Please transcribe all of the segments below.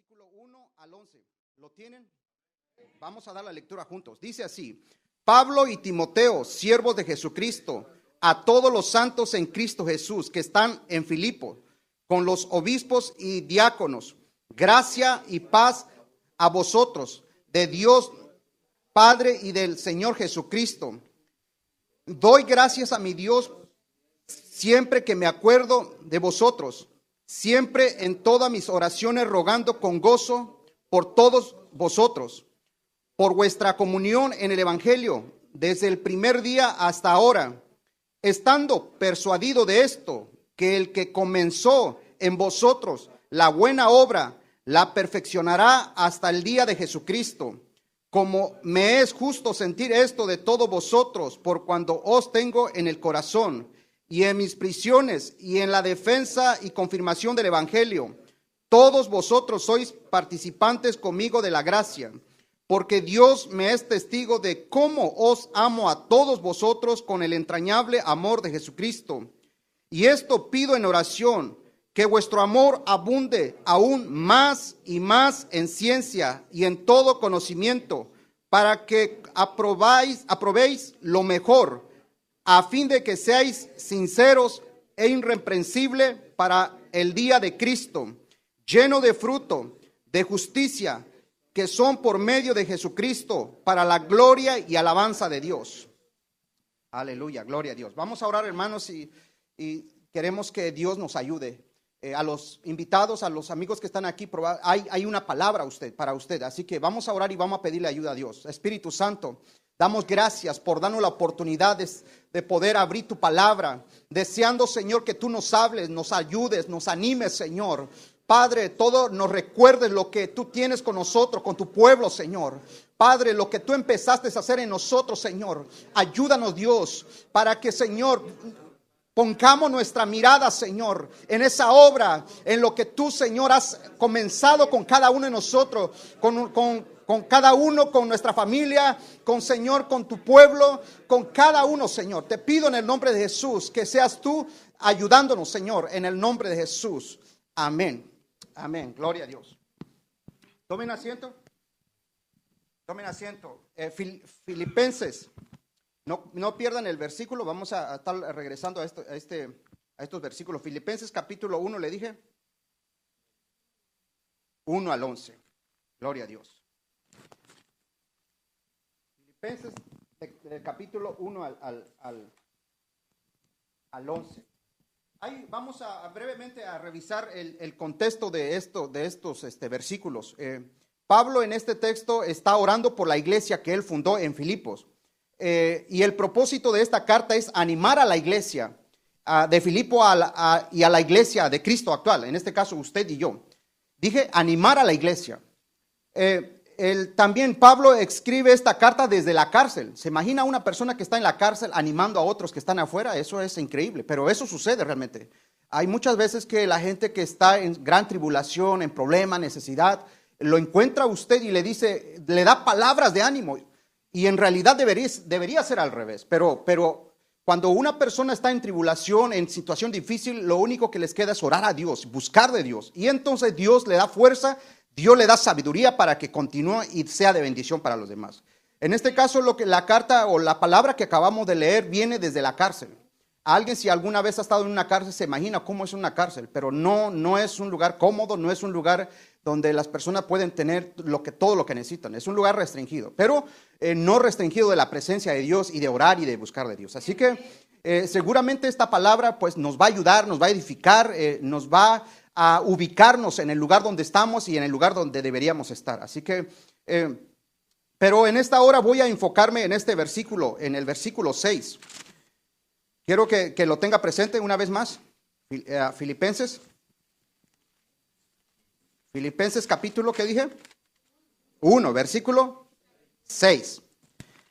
versículo 1 al 11. ¿Lo tienen? Vamos a dar la lectura juntos. Dice así: Pablo y Timoteo, siervos de Jesucristo, a todos los santos en Cristo Jesús que están en Filipo, con los obispos y diáconos, gracia y paz a vosotros, de Dios Padre y del Señor Jesucristo. Doy gracias a mi Dios siempre que me acuerdo de vosotros, siempre en todas mis oraciones rogando con gozo por todos vosotros, por vuestra comunión en el Evangelio, desde el primer día hasta ahora, estando persuadido de esto, que el que comenzó en vosotros la buena obra, la perfeccionará hasta el día de Jesucristo. Como me es justo sentir esto de todos vosotros, por cuando os tengo en el corazón, y en mis prisiones, y en la defensa y confirmación del Evangelio, todos vosotros sois participantes conmigo de la gracia, porque Dios me es testigo de cómo os amo a todos vosotros con el entrañable amor de Jesucristo. Y esto pido en oración, que vuestro amor abunde aún más y más en ciencia y en todo conocimiento, para que aprobéis lo mejor, a fin de que seáis sinceros e irreprensibles para el día de Cristo, lleno de fruto, de justicia, que son por medio de Jesucristo, para la gloria y alabanza de Dios. Aleluya, gloria a Dios. Vamos a orar, hermanos, y queremos que Dios nos ayude. A los invitados, a los amigos que están aquí, hay una palabra para usted, así que vamos a orar y vamos a pedirle ayuda a Dios. Espíritu Santo, damos gracias por darnos la oportunidad de poder abrir tu palabra, deseando, Señor, que tú nos hables, nos ayudes, nos animes, Señor. Padre, todo nos recuerdes lo que tú tienes con nosotros, con tu pueblo, Señor. Padre, lo que tú empezaste a hacer en nosotros, Señor. Ayúdanos, Dios, para que, Señor, pongamos nuestra mirada, Señor, en esa obra, en lo que tú, Señor, has comenzado con cada uno de nosotros, con cada uno, con nuestra familia, Señor, con tu pueblo, con cada uno, Señor. Te pido en el nombre de Jesús que seas tú ayudándonos, Señor, en el nombre de Jesús. Amén. Amén. Gloria a Dios. Tomen asiento. Tomen asiento. Filipenses. No pierdan el versículo, vamos a estar regresando a estos versículos. Filipenses capítulo 1, le dije, 1 al 11. Gloria a Dios. Filipenses del capítulo 1 al 11. Ahí vamos a brevemente a revisar el contexto de estos versículos. Pablo en este texto está orando por la iglesia que él fundó en Filipos. Y el propósito de esta carta es animar a la iglesia de Filipo y a la iglesia de Cristo actual, en este caso usted y yo. Dije animar a la iglesia. También Pablo escribe esta carta desde la cárcel. ¿Se imagina una persona que está en la cárcel animando a otros que están afuera? Eso es increíble, pero eso sucede realmente. Hay muchas veces que la gente que está en gran tribulación, en problema, necesidad, lo encuentra a usted y le da palabras de ánimo. Y en realidad debería ser al revés, pero cuando una persona está en tribulación, en situación difícil, lo único que les queda es orar a Dios, buscar de Dios. Y entonces Dios le da fuerza, Dios le da sabiduría para que continúe y sea de bendición para los demás. En este caso, la carta o la palabra que acabamos de leer viene desde la cárcel. Alguien, si alguna vez ha estado en una cárcel, se imagina cómo es una cárcel, pero no es un lugar cómodo, no es un lugar donde las personas pueden tener todo lo que necesitan. Es un lugar restringido, pero no restringido de la presencia de Dios y de orar y de buscar de Dios. Así que seguramente esta palabra pues nos va a ayudar, nos va a edificar, nos va a ubicarnos en el lugar donde estamos y en el lugar donde deberíamos estar. Así que, pero en esta hora voy a enfocarme en este versículo, en el versículo 6. Quiero que lo tenga presente una vez más. Filipenses capítulo, ¿qué dije? 1, versículo 6.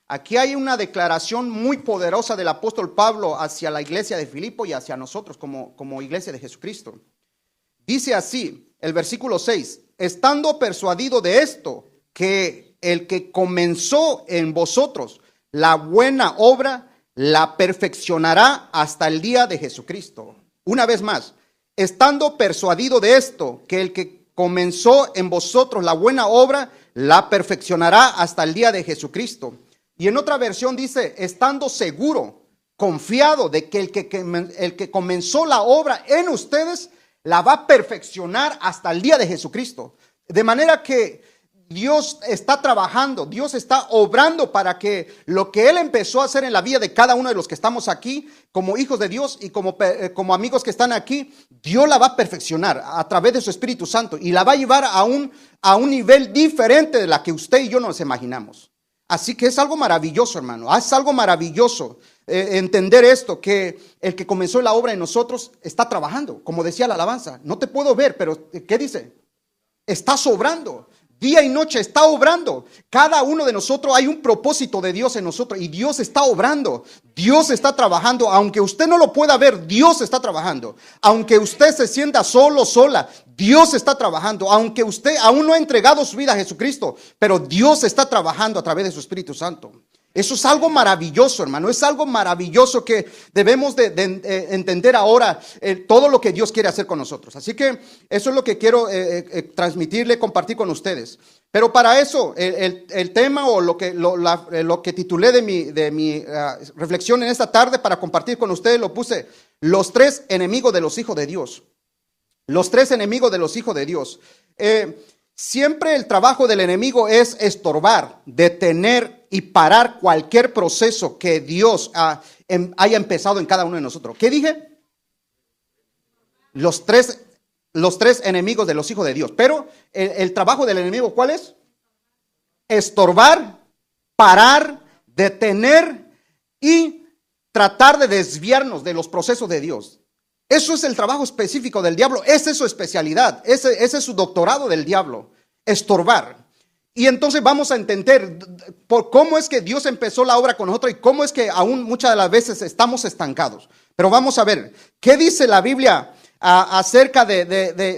Aquí hay una declaración muy poderosa del apóstol Pablo hacia la iglesia de Filipo y hacia nosotros como iglesia de Jesucristo. Dice así, el versículo 6, estando persuadido de esto, que el que comenzó en vosotros la buena obra, la perfeccionará hasta el día de Jesucristo. Una vez más, estando persuadido de esto, que el que comenzó en vosotros la buena obra, la perfeccionará hasta el día de Jesucristo. Y en otra versión dice, estando seguro, confiado de que el que comenzó la obra en ustedes, la va a perfeccionar hasta el día de Jesucristo. De manera que Dios está trabajando, Dios está obrando para que lo que Él empezó a hacer en la vida de cada uno de los que estamos aquí, como hijos de Dios y como amigos que están aquí, Dios la va a perfeccionar a través de su Espíritu Santo y la va a llevar a un nivel diferente de la que usted y yo nos imaginamos. Así que es algo maravilloso, hermano, es algo maravilloso entender esto, que el que comenzó la obra en nosotros está trabajando, como decía la alabanza, no te puedo ver, pero ¿qué dice? Está obrando. Día y noche está obrando. Cada uno de nosotros hay un propósito de Dios en nosotros y Dios está obrando. Dios está trabajando. Aunque usted no lo pueda ver, Dios está trabajando. Aunque usted se sienta solo, sola, Dios está trabajando. Aunque usted aún no ha entregado su vida a Jesucristo, pero Dios está trabajando a través de su Espíritu Santo. Eso es algo maravilloso, hermano. Es algo maravilloso que debemos de entender ahora todo lo que Dios quiere hacer con nosotros. Así que eso es lo que quiero transmitirle, compartir con ustedes. Pero para eso, el tema o lo que titulé de mi reflexión en esta tarde para compartir con ustedes, lo puse: los tres enemigos de los hijos de Dios. Los tres enemigos de los hijos de Dios. Siempre el trabajo del enemigo es estorbar, detener y parar cualquier proceso que Dios haya empezado en cada uno de nosotros. ¿Qué dije? Los tres enemigos de los hijos de Dios. Pero el trabajo del enemigo, ¿cuál es? Estorbar, parar, detener y tratar de desviarnos de los procesos de Dios. Eso es el trabajo específico del diablo. Esa es su especialidad. Ese es su doctorado del diablo. Estorbar. Y entonces vamos a entender por cómo es que Dios empezó la obra con nosotros y cómo es que aún muchas de las veces estamos estancados. Pero vamos a ver, ¿qué dice la Biblia acerca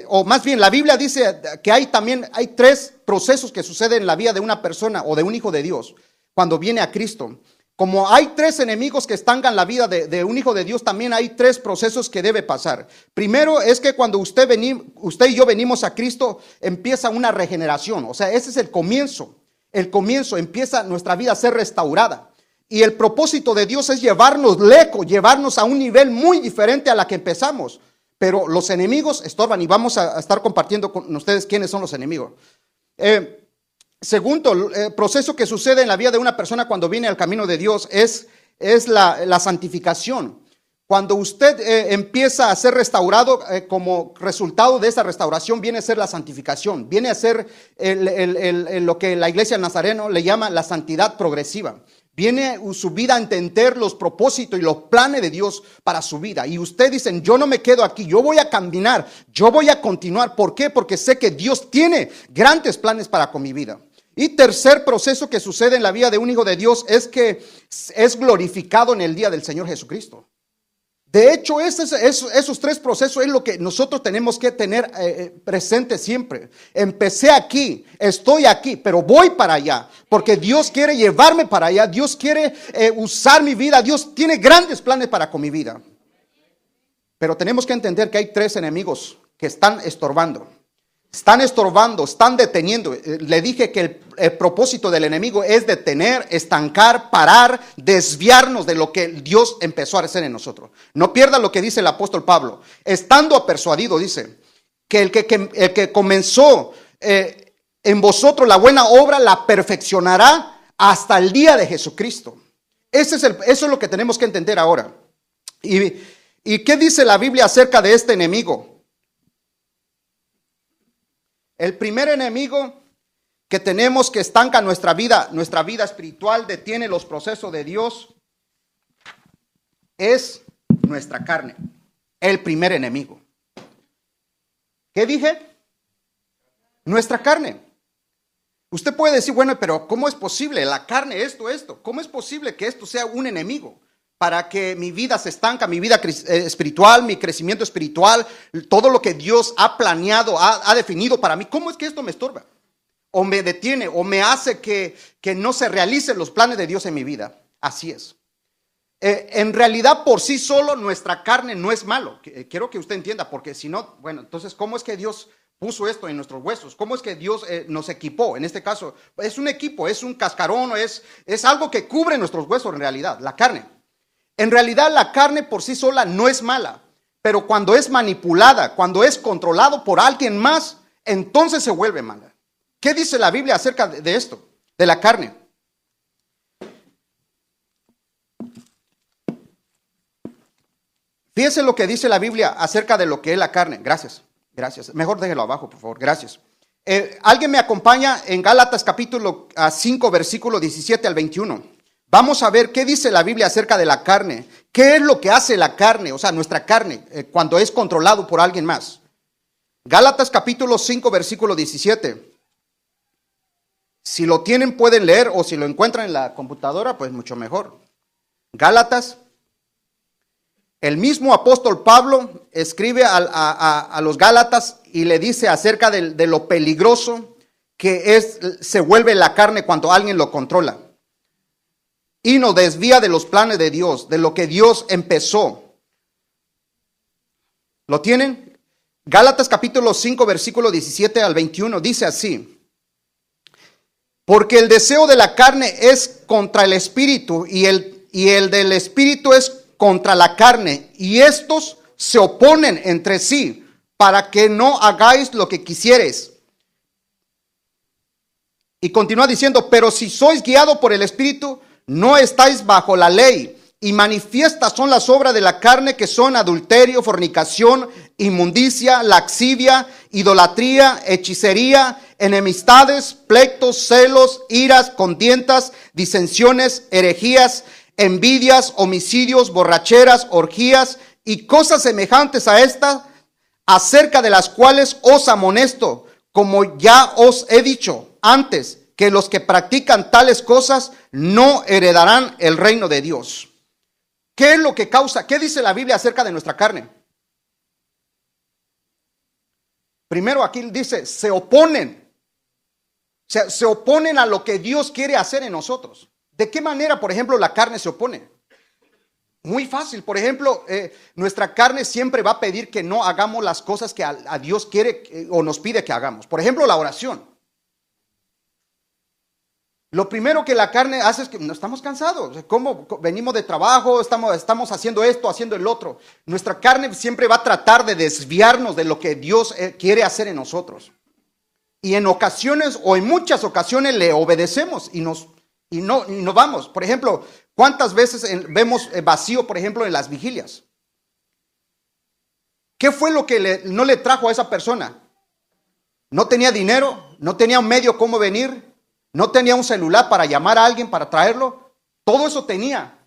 o más bien la Biblia dice que hay tres procesos que suceden en la vida de una persona o de un hijo de Dios cuando viene a Cristo? Como hay tres enemigos que estancan la vida de un hijo de Dios, también hay tres procesos que debe pasar. Primero es que cuando usted y yo venimos a Cristo, empieza una regeneración. O sea, ese es el comienzo. El comienzo empieza nuestra vida a ser restaurada. Y el propósito de Dios es llevarnos lejos, llevarnos a un nivel muy diferente a la que empezamos. Pero los enemigos estorban y vamos a estar compartiendo con ustedes quiénes son los enemigos. Segundo, el proceso que sucede en la vida de una persona cuando viene al camino de Dios es la santificación. Cuando usted empieza a ser restaurado, como resultado de esa restauración viene a ser la santificación, viene a ser lo que la iglesia nazareno le llama la santidad progresiva. Viene su vida a entender los propósitos y los planes de Dios para su vida. Y usted dice, yo no me quedo aquí, yo voy a caminar, yo voy a continuar. ¿Por qué? Porque sé que Dios tiene grandes planes para con mi vida. Y tercer proceso que sucede en la vida de un hijo de Dios es que es glorificado en el día del Señor Jesucristo. De hecho, esos tres procesos es lo que nosotros tenemos que tener presente siempre. Empecé aquí, estoy aquí, pero voy para allá, porque Dios quiere llevarme para allá, Dios quiere usar mi vida, Dios tiene grandes planes para con mi vida. Pero tenemos que entender que hay tres enemigos que están estorbando. Están deteniendo. Le dije que el propósito del enemigo es detener, estancar, parar, desviarnos de lo que Dios empezó a hacer en nosotros. No pierda lo que dice el apóstol Pablo. Estando persuadido, dice, que el que comenzó en vosotros la buena obra, la perfeccionará hasta el día de Jesucristo. Eso es lo que tenemos que entender ahora. ¿Y qué dice la Biblia acerca de este enemigo? El primer enemigo que tenemos que estanca nuestra vida espiritual, detiene los procesos de Dios, es nuestra carne. El primer enemigo. ¿Qué dije? Nuestra carne. Usted puede decir, bueno, pero ¿cómo es posible? La carne, esto. ¿Cómo es posible que esto sea un enemigo? Para que mi vida se estanca, mi vida espiritual, mi crecimiento espiritual, todo lo que Dios ha planeado, ha definido para mí. ¿Cómo es que esto me estorba? O me detiene, o me hace que no se realicen los planes de Dios en mi vida. Así es. En realidad, por sí solo, nuestra carne no es malo. Quiero que usted entienda, porque si no, bueno, entonces, ¿cómo es que Dios puso esto en nuestros huesos? ¿Cómo es que Dios nos equipó? En este caso, es un equipo, es un cascarón, es algo que cubre nuestros huesos en realidad, la carne. En realidad la carne por sí sola no es mala, pero cuando es manipulada, cuando es controlado por alguien más, entonces se vuelve mala. ¿Qué dice la Biblia acerca de esto, de la carne? Fíjense lo que dice la Biblia acerca de lo que es la carne. Gracias. Mejor déjelo abajo, por favor. Gracias. ¿Alguien me acompaña en Gálatas capítulo 5, versículo 17 al 21? Vamos a ver qué dice la Biblia acerca de la carne. ¿Qué es lo que hace la carne, o sea, nuestra carne, cuando es controlado por alguien más? Gálatas capítulo 5, versículo 17. Si lo tienen pueden leer, o si lo encuentran en la computadora, pues mucho mejor. Gálatas. El mismo apóstol Pablo escribe a los Gálatas y le dice acerca de lo peligroso que se vuelve la carne cuando alguien lo controla. Y nos desvía de los planes de Dios, de lo que Dios empezó. ¿Lo tienen? Gálatas capítulo 5, versículo 17 al 21 dice así: porque el deseo de la carne es contra el espíritu y el del espíritu es contra la carne, y estos se oponen entre sí para que no hagáis lo que quisieres. Y continúa diciendo: pero si sois guiados por el espíritu, no estáis bajo la ley. Y manifiestas son las obras de la carne, que son adulterio, fornicación, inmundicia, laxivia, idolatría, hechicería, enemistades, pleitos, celos, iras, contiendas, disensiones, herejías, envidias, homicidios, borracheras, orgías y cosas semejantes a estas, acerca de las cuales os amonesto, como ya os he dicho antes, que los que practican tales cosas no heredarán el reino de Dios. ¿Qué es lo que causa? ¿Qué dice la Biblia acerca de nuestra carne? Primero aquí dice, se oponen. O sea, se oponen a lo que Dios quiere hacer en nosotros. ¿De qué manera, por ejemplo, la carne se opone? Muy fácil. Por ejemplo, nuestra carne siempre va a pedir que no hagamos las cosas que a Dios quiere o nos pide que hagamos. Por ejemplo, la oración. Lo primero que la carne hace es que no estamos cansados. ¿Cómo? Venimos de trabajo, estamos haciendo esto, haciendo el otro. Nuestra carne siempre va a tratar de desviarnos de lo que Dios quiere hacer en nosotros. Y en ocasiones o en muchas ocasiones le obedecemos y no vamos. Por ejemplo, ¿cuántas veces vemos vacío, por ejemplo, en las vigilias? ¿Qué fue lo que no le trajo a esa persona? No tenía dinero, no tenía un medio cómo venir, no tenía un celular para llamar a alguien para traerlo. Todo eso tenía.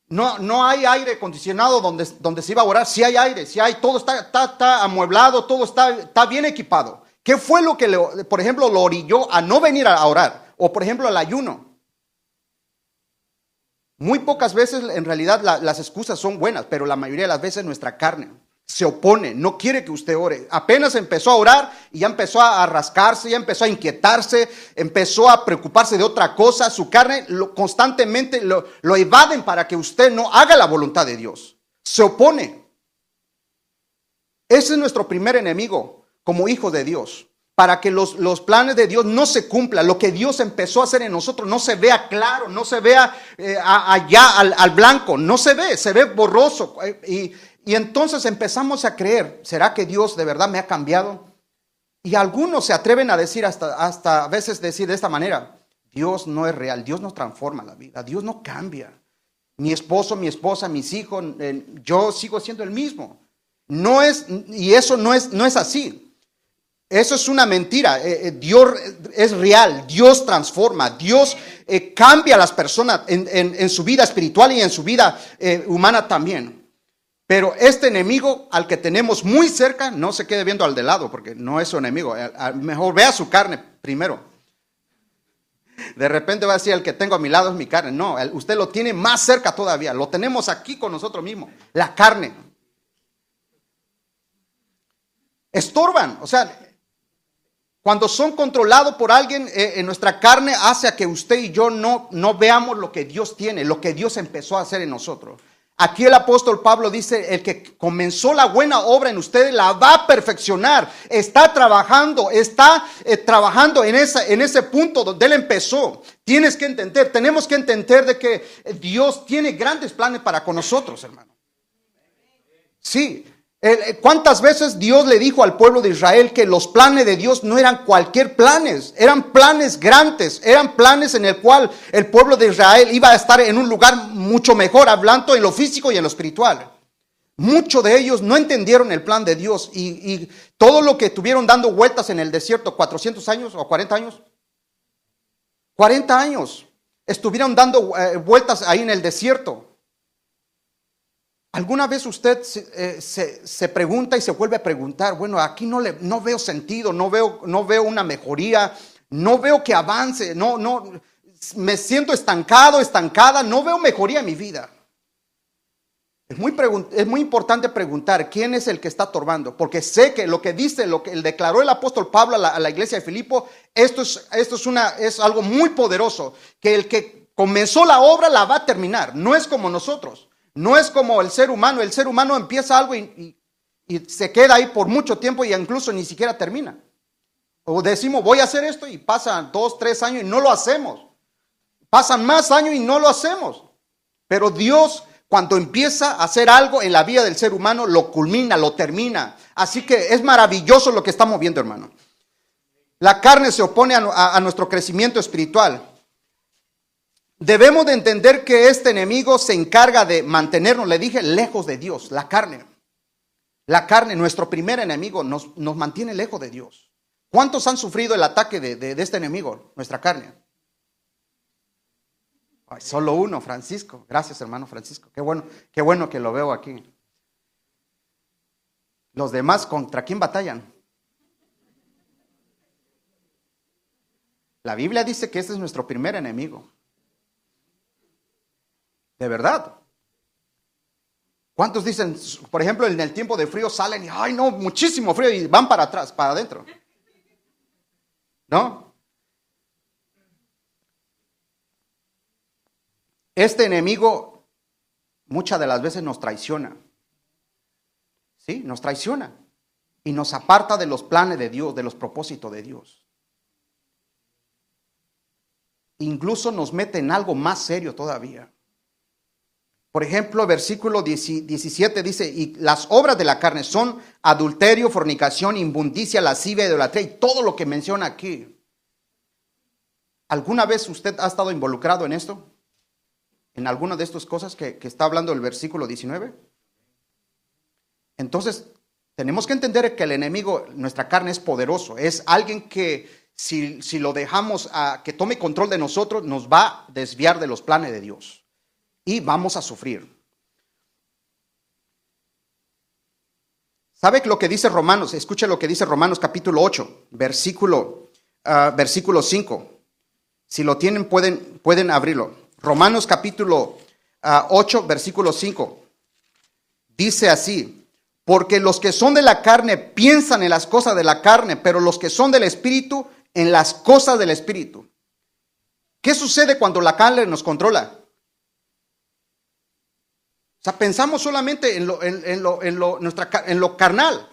No hay aire acondicionado donde se iba a orar. Sí hay aire, sí hay, todo está amueblado, todo está bien equipado. ¿Qué fue lo que, por ejemplo, lo orilló a no venir a orar? O, por ejemplo, el ayuno. Muy pocas veces, en realidad, las excusas son buenas, pero la mayoría de las veces nuestra carne se opone, no quiere que usted ore. Apenas empezó a orar y ya empezó a rascarse, ya empezó a inquietarse, empezó a preocuparse de otra cosa. Su carne constantemente lo evaden para que usted no haga la voluntad de Dios. Se opone. Ese es nuestro primer enemigo como hijos de Dios. Para que los planes de Dios no se cumplan, lo que Dios empezó a hacer en nosotros no se vea claro, no se vea allá al blanco, no se ve borroso. Y entonces empezamos a creer, ¿será que Dios de verdad me ha cambiado? Y algunos se atreven a decir, hasta a veces decir de esta manera: Dios no es real, Dios no transforma la vida, Dios no cambia. Mi esposo, mi esposa, mis hijos, yo sigo siendo el mismo. Y eso no es así. Eso es una mentira. Dios es real, Dios transforma, Dios cambia a las personas en su vida espiritual y en su vida humana también. Pero este enemigo al que tenemos muy cerca, no se quede viendo al de lado, porque no es su enemigo. Mejor vea su carne primero. De repente va a decir: el que tengo a mi lado es mi carne. No, usted lo tiene más cerca todavía. Lo tenemos aquí con nosotros mismos. La carne. Estorban, o sea, cuando son controlados por alguien, en nuestra carne hace a que usted y yo no veamos lo que Dios tiene, lo que Dios empezó a hacer en nosotros. Aquí el apóstol Pablo dice, el que comenzó la buena obra en ustedes la va a perfeccionar. Está trabajando en ese punto donde él empezó. Tenemos que entender de que Dios tiene grandes planes para con nosotros, hermano. Sí. ¿Cuántas veces Dios le dijo al pueblo de Israel que los planes de Dios no eran cualquier planes? Eran planes grandes, eran planes en el cual el pueblo de Israel iba a estar en un lugar mucho mejor, hablando en lo físico y en lo espiritual. Muchos de ellos no entendieron el plan de Dios y todo lo que estuvieron dando vueltas en el desierto, 400 años o 40 años. 40 años estuvieron dando vueltas ahí en el desierto. ¿Alguna vez usted se pregunta y se vuelve a preguntar, bueno, aquí no veo sentido, no veo una mejoría, no veo que avance, no, me siento estancada, no veo mejoría en mi vida? Es muy importante preguntar quién es el que está estorbando, porque sé que lo que dice, lo que declaró el apóstol Pablo a la iglesia de Filipo, esto es algo muy poderoso, que el que comenzó la obra la va a terminar. No es como nosotros. No es como el ser humano empieza algo y se queda ahí por mucho tiempo y incluso ni siquiera termina. O decimos voy a hacer esto y pasan 2, 3 años y no lo hacemos. Pasan más años y no lo hacemos. Pero Dios, cuando empieza a hacer algo en la vida del ser humano, lo culmina, lo termina. Así que es maravilloso lo que estamos viendo, hermano. La carne se opone a nuestro crecimiento espiritual. Debemos de entender que este enemigo se encarga de mantenernos, le dije, lejos de Dios. La carne, nuestro primer enemigo, nos mantiene lejos de Dios. ¿Cuántos han sufrido el ataque de este enemigo, nuestra carne? Ay, solo uno, Francisco. Gracias, hermano Francisco. Qué bueno que lo veo aquí. Los demás, ¿contra quién batallan? La Biblia dice que este es nuestro primer enemigo. De verdad. ¿Cuántos dicen, por ejemplo, en el tiempo de frío salen y, ay no, muchísimo frío y van para atrás, para adentro? ¿No? Este enemigo muchas de las veces nos traiciona. ¿Sí? Nos traiciona y nos aparta de los planes de Dios, de los propósitos de Dios. Incluso nos mete en algo más serio todavía. Por ejemplo, versículo 17 dice, y las obras de la carne son adulterio, fornicación, inmundicia, lascivia, idolatría y todo lo que menciona aquí. ¿Alguna vez usted ha estado involucrado en esto? ¿En alguna de estas cosas que está hablando el versículo 19? Entonces, tenemos que entender que el enemigo, nuestra carne, es poderoso. Es alguien que si lo dejamos a que tome control de nosotros, nos va a desviar de los planes de Dios. Y vamos a sufrir. ¿Sabe lo que dice Romanos? Escuche lo que dice Romanos capítulo 8, versículo 5. Si lo tienen, pueden abrirlo. Romanos capítulo 8, versículo 5. Dice así, porque los que son de la carne piensan en las cosas de la carne, pero los que son del Espíritu, en las cosas del Espíritu. ¿Qué sucede cuando la carne nos controla? O sea, pensamos solamente en lo carnal.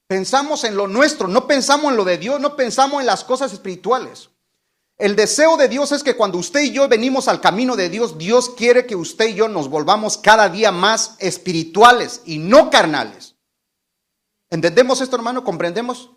Pensamos en lo nuestro, no pensamos en lo de Dios, no pensamos en las cosas espirituales. El deseo de Dios es que cuando usted y yo venimos al camino de Dios, Dios quiere que usted y yo nos volvamos cada día más espirituales y no carnales. ¿Entendemos esto, hermano? ¿Comprendemos?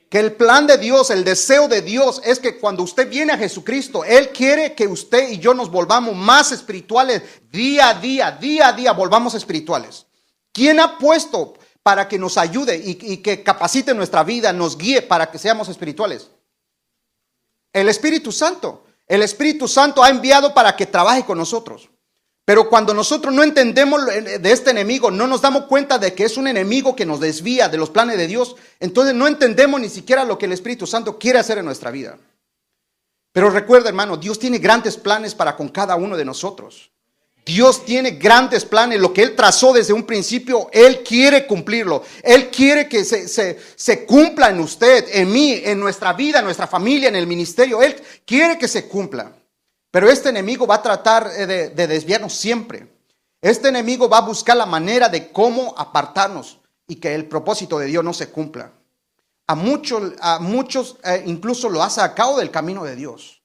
Que el plan de Dios, el deseo de Dios es que cuando usted viene a Jesucristo, Él quiere que usted y yo nos volvamos más espirituales día a día, volvamos espirituales. ¿Quién ha puesto para que nos ayude y que capacite nuestra vida, nos guíe para que seamos espirituales? El Espíritu Santo. El Espíritu Santo ha enviado para que trabaje con nosotros. Pero cuando nosotros no entendemos de este enemigo, no nos damos cuenta de que es un enemigo que nos desvía de los planes de Dios, entonces no entendemos ni siquiera lo que el Espíritu Santo quiere hacer en nuestra vida. Pero recuerda, hermano, Dios tiene grandes planes para con cada uno de nosotros. Dios tiene grandes planes, lo que Él trazó desde un principio, Él quiere cumplirlo. Él quiere que se cumpla en usted, en mí, en nuestra vida, en nuestra familia, en el ministerio. Él quiere que se cumpla. Pero este enemigo va a tratar de desviarnos siempre. Este enemigo va a buscar la manera de cómo apartarnos y que el propósito de Dios no se cumpla. A muchos incluso lo ha sacado del camino de Dios.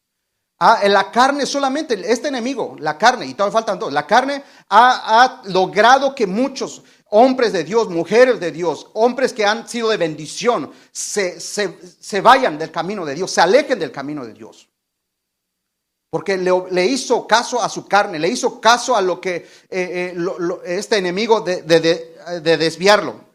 En la carne solamente, este enemigo, la carne, y todavía faltan dos, la carne ha logrado que muchos hombres de Dios, mujeres de Dios, hombres que han sido de bendición, se vayan del camino de Dios, se alejen del camino de Dios. Porque le hizo caso a su carne, le hizo caso a lo que este enemigo de desviarlo.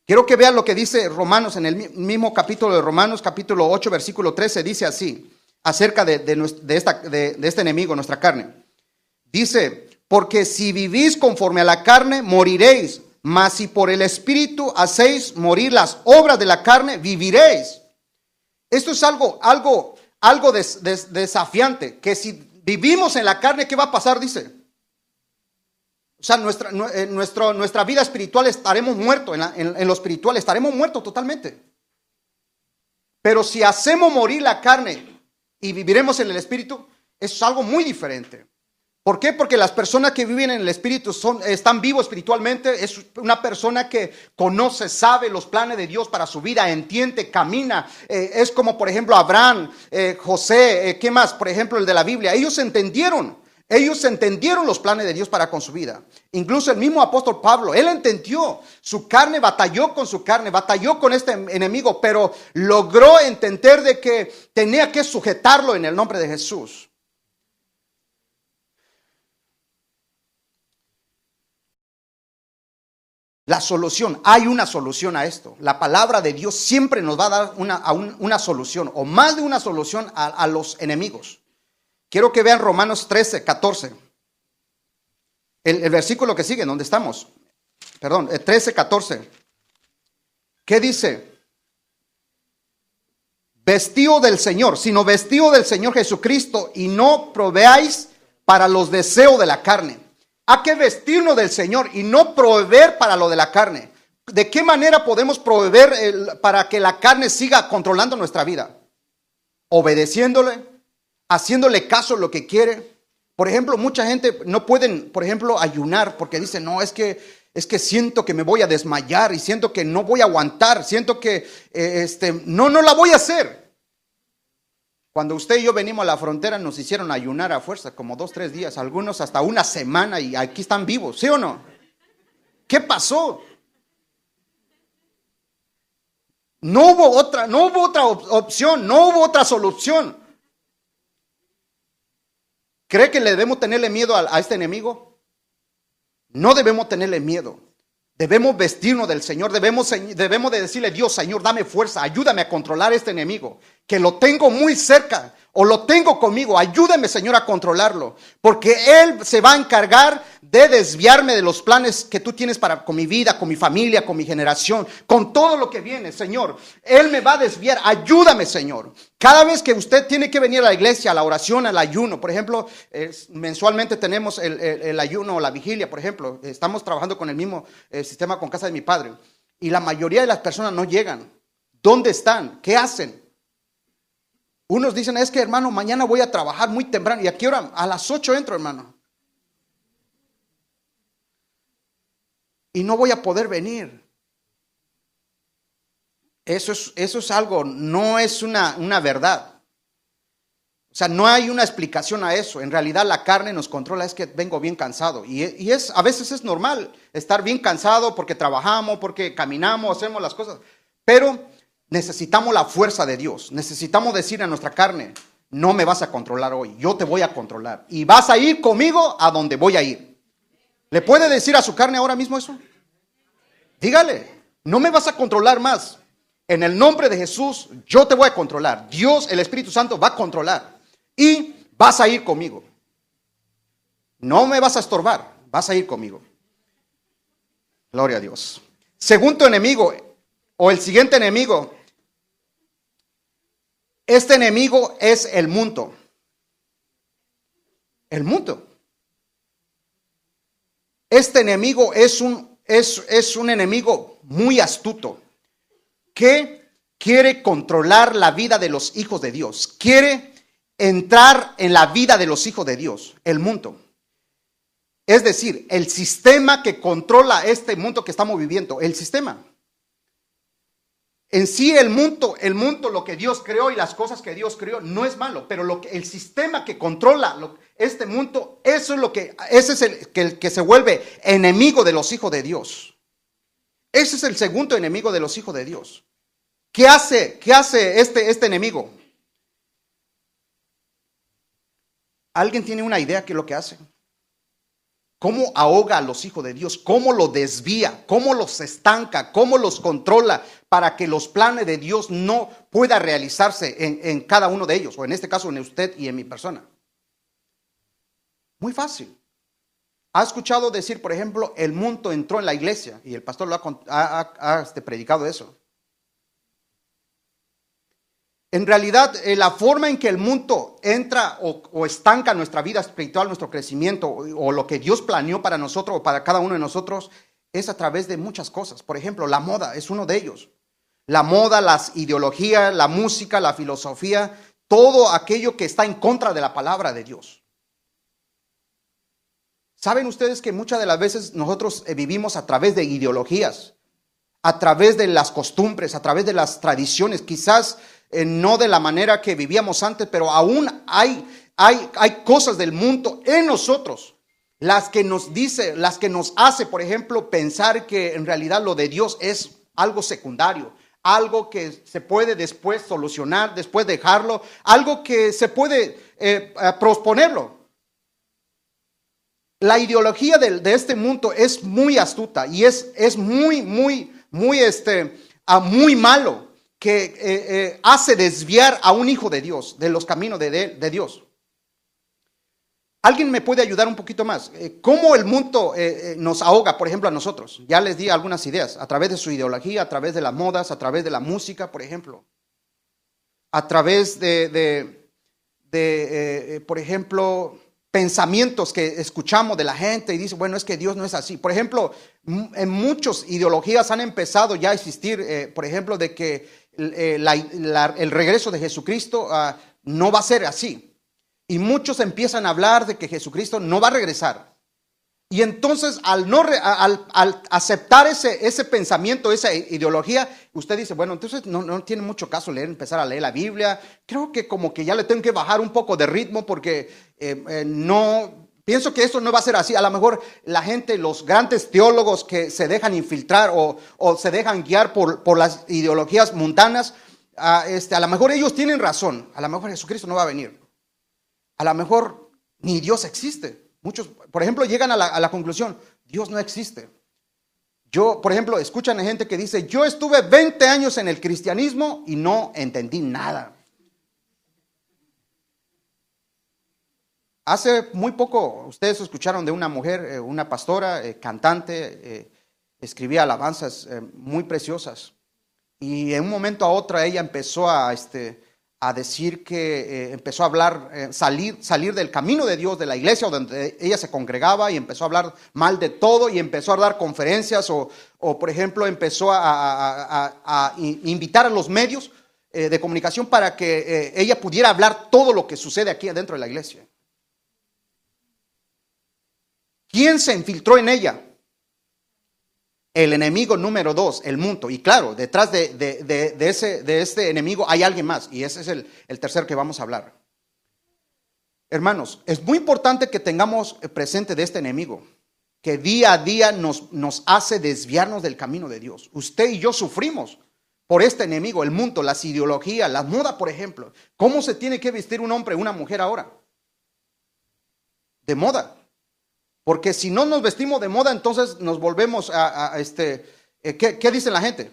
Quiero que vean lo que dice Romanos en el mismo capítulo de Romanos, capítulo 8, versículo 13, dice así, acerca de este enemigo, nuestra carne. Dice, porque si vivís conforme a la carne, moriréis, mas si por el Espíritu hacéis morir las obras de la carne, viviréis. Esto es algo desafiante, que si vivimos en la carne, ¿qué va a pasar? Dice. O sea, nuestra vida espiritual estaremos muertos, en lo espiritual estaremos muertos totalmente. Pero si hacemos morir la carne y viviremos en el Espíritu, eso es algo muy diferente. ¿Por qué? Porque las personas que viven en el Espíritu están vivos espiritualmente. Es una persona que conoce, sabe los planes de Dios para su vida, entiende, camina. Es como, por ejemplo, Abraham, José, ¿qué más? Por ejemplo, el de la Biblia. Ellos entendieron los planes de Dios para con su vida. Incluso el mismo apóstol Pablo, él entendió. Su carne batalló con este enemigo, pero logró entender de que tenía que sujetarlo en el nombre de Jesús. La solución, hay una solución a esto. La palabra de Dios siempre nos va a dar una solución, o más de una solución a los enemigos. Quiero que vean Romanos 13, 14. El versículo que sigue, donde estamos. Perdón, 13, 14. ¿Qué dice? Vestido del Señor, sino vestido del Señor Jesucristo, y no proveáis para los deseos de la carne. Hay que vestirnos del Señor y no proveer para lo de la carne. ¿De qué manera podemos proveer para que la carne siga controlando nuestra vida? Obedeciéndole, haciéndole caso a lo que quiere. Por ejemplo, mucha gente no pueden, por ejemplo, ayunar porque dicen, no, es que siento que me voy a desmayar y siento que no voy a aguantar, siento que no la voy a hacer. Cuando usted y yo venimos a la frontera nos hicieron ayunar a fuerza, como 2, 3 días, algunos hasta una semana, y aquí están vivos, ¿sí o no? ¿Qué pasó? No hubo otra opción, no hubo otra solución. ¿Cree que le debemos tenerle miedo a este enemigo? No debemos tenerle miedo. Debemos vestirnos del Señor, debemos de decirle, Dios, Señor, dame fuerza, ayúdame a controlar este enemigo, que lo tengo muy cerca, o lo tengo conmigo, ayúdame, Señor, a controlarlo, porque Él se va a encargar de desviarme de los planes que tú tienes con mi vida, con mi familia, con mi generación, con todo lo que viene, Señor. Él me va a desviar, ayúdame, Señor. Cada vez que usted tiene que venir a la iglesia, a la oración, al ayuno, por ejemplo, mensualmente tenemos el ayuno o la vigilia, por ejemplo, estamos trabajando con el mismo sistema con casa de mi padre, y la mayoría de las personas no llegan. ¿Dónde están? ¿Qué hacen? Unos dicen, es que hermano, mañana voy a trabajar muy temprano. ¿Y a qué hora? A las 8 entro, hermano. Y no voy a poder venir. Eso es algo, no es una verdad. O sea, no hay una explicación a eso. En realidad la carne nos controla, es que vengo bien cansado. Y a veces es normal estar bien cansado porque trabajamos, porque caminamos, hacemos las cosas. Pero necesitamos la fuerza de Dios. Necesitamos decir a nuestra carne, no me vas a controlar hoy, yo te voy a controlar. Y vas a ir conmigo a donde voy a ir. ¿Le puede decir a su carne ahora mismo eso? Dígale, no me vas a controlar más. En el nombre de Jesús, yo te voy a controlar. Dios, el Espíritu Santo, va a controlar. Y vas a ir conmigo. No me vas a estorbar, vas a ir conmigo. Gloria a Dios. Segundo enemigo, o el siguiente enemigo. Este enemigo es el mundo. El mundo. Este enemigo es un enemigo muy astuto que quiere controlar la vida de los hijos de Dios. Quiere entrar en la vida de los hijos de Dios, el mundo. Es decir, el sistema que controla este mundo que estamos viviendo, el sistema. En sí el mundo, lo que Dios creó y las cosas que Dios creó no es malo, pero el sistema que controla este mundo, ese es el que se vuelve enemigo de los hijos de Dios. Ese es el segundo enemigo de los hijos de Dios. ¿Qué hace este enemigo? ¿Alguien tiene una idea qué es lo que hace? ¿Cómo ahoga a los hijos de Dios? ¿Cómo los desvía? ¿Cómo los estanca? ¿Cómo los controla para que los planes de Dios no puedan realizarse en cada uno de ellos? O en este caso en usted y en mi persona. Muy fácil. ¿Ha escuchado decir, por ejemplo, el mundo entró en la iglesia? Y el pastor ha predicado eso. En realidad, la forma en que el mundo entra o estanca nuestra vida espiritual, nuestro crecimiento, o lo que Dios planeó para nosotros o para cada uno de nosotros, es a través de muchas cosas. Por ejemplo, la moda es uno de ellos. La moda, las ideologías, la música, la filosofía, todo aquello que está en contra de la palabra de Dios. ¿Saben ustedes que muchas de las veces nosotros vivimos a través de ideologías, a través de las costumbres, a través de las tradiciones? Quizás no de la manera que vivíamos antes, pero aún hay cosas del mundo en nosotros, las que nos hace, por ejemplo, pensar que en realidad lo de Dios es algo secundario, algo que se puede después solucionar, después dejarlo, algo que se puede posponerlo. La ideología de este mundo es muy astuta y es muy malo, que hace desviar a un hijo de Dios de los caminos de Dios. ¿Alguien me puede ayudar un poquito más? ¿Cómo el mundo nos ahoga, por ejemplo, a nosotros? Ya les di algunas ideas, a través de su ideología, a través de las modas, a través de la música, por ejemplo. A través por ejemplo, pensamientos que escuchamos de la gente y dice, bueno, es que Dios no es así. Por ejemplo, en muchas ideologías han empezado ya a existir, por ejemplo, de que el regreso de Jesucristo no va a ser así. Y muchos empiezan a hablar de que Jesucristo no va a regresar. Y entonces al aceptar ese pensamiento, esa ideología, usted dice, bueno, entonces no tiene mucho caso empezar a leer la Biblia. Creo que como que ya le tengo que bajar un poco de ritmo porque pienso que esto no va a ser así. A lo mejor la gente, los grandes teólogos que se dejan infiltrar o se dejan guiar por las ideologías mundanas, a lo mejor ellos tienen razón. A lo mejor Jesucristo no va a venir. A lo mejor ni Dios existe. Muchos, por ejemplo, llegan a la conclusión, Dios no existe. Por ejemplo, escuchan a gente que dice, yo estuve 20 años en el cristianismo y no entendí nada. Hace muy poco, ustedes escucharon de una mujer, una pastora, cantante, escribía alabanzas muy preciosas. Y en un momento a otro ella empezó a decir que empezó a hablar, salir del camino de Dios, de la iglesia donde ella se congregaba, y empezó a hablar mal de todo y empezó a dar conferencias o por ejemplo, empezó a invitar a los medios de comunicación para que ella pudiera hablar todo lo que sucede aquí adentro de la iglesia. ¿Quién se infiltró en ella? El enemigo número 2, el mundo. Y claro, detrás de este enemigo hay alguien más. Y ese es el tercer que vamos a hablar. Hermanos, es muy importante que tengamos presente de este enemigo, que día a día nos hace desviarnos del camino de Dios. Usted y yo sufrimos por este enemigo, el mundo, las ideologías, las modas, por ejemplo. ¿Cómo se tiene que vestir un hombre o una mujer ahora? De moda. Porque si no nos vestimos de moda, entonces nos volvemos ¿qué dice la gente?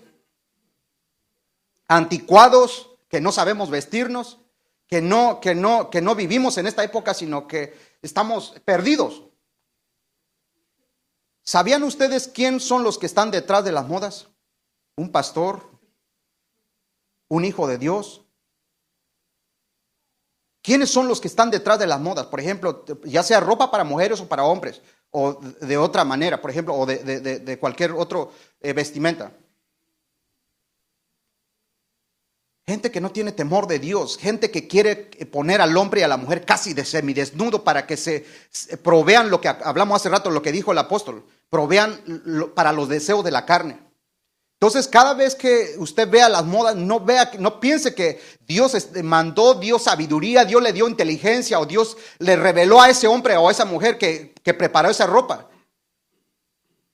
Anticuados, que no sabemos vestirnos, que no vivimos en esta época, sino que estamos perdidos. ¿Sabían ustedes quién son los que están detrás de las modas? Un pastor, un hijo de Dios. ¿Quiénes son los que están detrás de las modas? Por ejemplo, ya sea ropa para mujeres o para hombres, o de otra manera, por ejemplo, o de cualquier otro vestimenta. Gente que no tiene temor de Dios, gente que quiere poner al hombre y a la mujer casi de semidesnudo para que se provean lo que hablamos hace rato, lo que dijo el apóstol, provean para los deseos de la carne. Entonces, cada vez que usted vea las modas, no piense que Dios mandó, dio sabiduría, Dios le dio inteligencia o Dios le reveló a ese hombre o a esa mujer que preparó esa ropa.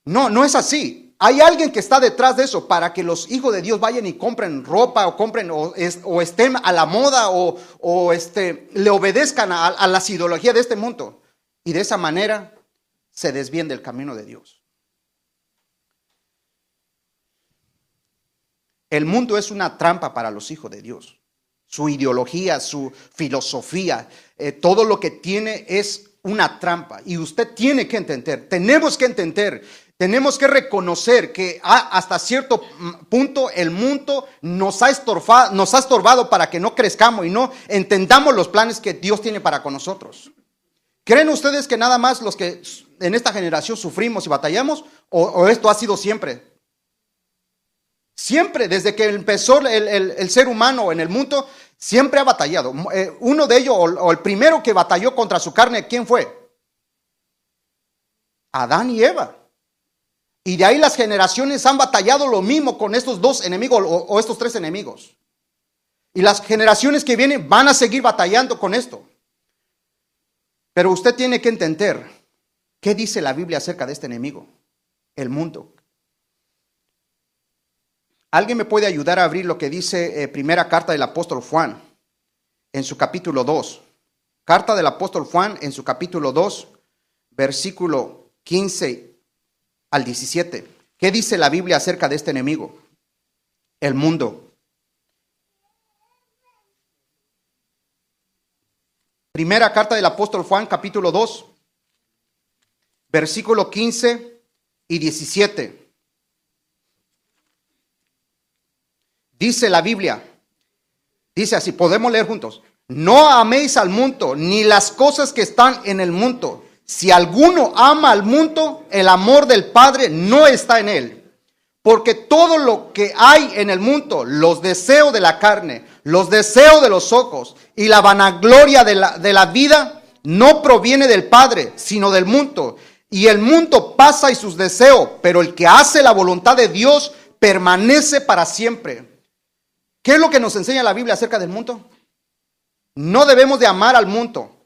No es así. Hay alguien que está detrás de eso para que los hijos de Dios vayan y compren ropa o estén a la moda o le obedezcan a las ideologías de este mundo. Y de esa manera se desvíen del camino de Dios. El mundo es una trampa para los hijos de Dios. Su ideología, su filosofía, todo lo que tiene es una trampa. Y usted tiene que entender, tenemos que reconocer que hasta cierto punto el mundo nos ha estorbado para que no crezcamos y no entendamos los planes que Dios tiene para con nosotros. ¿Creen ustedes que nada más los que en esta generación sufrimos y batallamos o esto ha sido siempre? Siempre, desde que empezó el ser humano en el mundo, siempre ha batallado. Uno de ellos, o el primero que batalló contra su carne, ¿quién fue? Adán y Eva. Y de ahí las generaciones han batallado lo mismo con estos dos enemigos o estos tres enemigos. Y las generaciones que vienen van a seguir batallando con esto. Pero usted tiene que entender qué dice la Biblia acerca de este enemigo, el mundo. ¿Alguien me puede ayudar a abrir lo que dice primera carta del apóstol Juan en su capítulo 2? Carta del apóstol Juan en su capítulo 2, versículo 15 al 17. ¿Qué dice la Biblia acerca de este enemigo? El mundo. Primera carta del apóstol Juan, capítulo 2, versículo 15 y 17. Dice la Biblia, dice así, podemos leer juntos. No améis al mundo, ni las cosas que están en el mundo. Si alguno ama al mundo, el amor del Padre no está en él. Porque todo lo que hay en el mundo, los deseos de la carne, los deseos de los ojos y la vanagloria de la vida, no proviene del Padre, sino del mundo. Y el mundo pasa y sus deseos, pero el que hace la voluntad de Dios permanece para siempre. ¿Qué es lo que nos enseña la Biblia acerca del mundo? No debemos de amar al mundo.